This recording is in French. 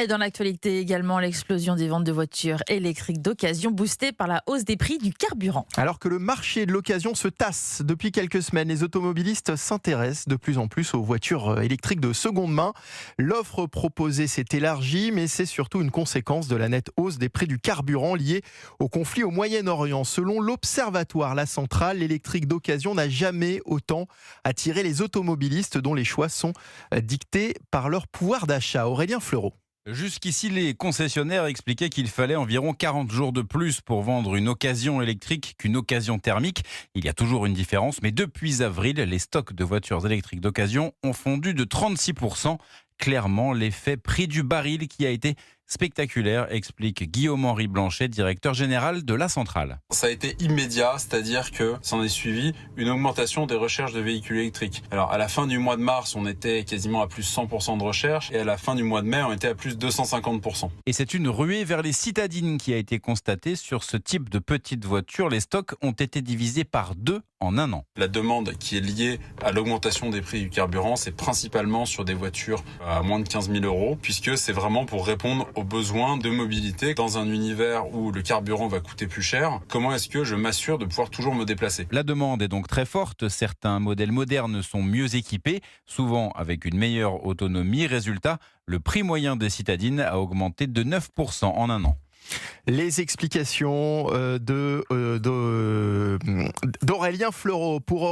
Et dans l'actualité également, l'explosion des ventes de voitures électriques d'occasion boostée par la hausse des prix du carburant. Alors que le marché de l'occasion se tasse depuis quelques semaines, les automobilistes s'intéressent de plus en plus aux voitures électriques de seconde main. L'offre proposée s'est élargie, mais c'est surtout une conséquence de la nette hausse des prix du carburant liée au conflit au Moyen-Orient. Selon l'Observatoire La Centrale, l'électrique d'occasion n'a jamais autant attiré les automobilistes dont les choix sont dictés par leur pouvoir d'achat. Aurélien Fleureau. Jusqu'ici, les concessionnaires expliquaient qu'il fallait environ 40 jours de plus pour vendre une occasion électrique qu'une occasion thermique. Il y a toujours une différence, mais depuis avril, les stocks de voitures électriques d'occasion ont fondu de 36%. Clairement, l'effet prix du baril qui a été spectaculaire, explique Guillaume-Henri Blanchet, directeur général de La Centrale. Ça a été immédiat, c'est-à-dire que s'en est suivi une augmentation des recherches de véhicules électriques. Alors à la fin du mois de mars, on était quasiment à plus 100% de recherche et à la fin du mois de mai, on était à plus 250%. Et c'est une ruée vers les citadines qui a été constatée sur ce type de petite voiture. Les stocks ont été divisés par 2 en un an. La demande qui est liée à l'augmentation des prix du carburant, c'est principalement sur des voitures à moins de 15 000 €, puisque c'est vraiment pour répondre aux besoins de mobilité. Dans un univers où le carburant va coûter plus cher, comment est-ce que je m'assure de pouvoir toujours me déplacer ? La demande est donc très forte. Certains modèles modernes sont mieux équipés, souvent avec une meilleure autonomie. Résultat, le prix moyen des citadines a augmenté de 9% en un an. Les explications d'Aurélien Fleureau pour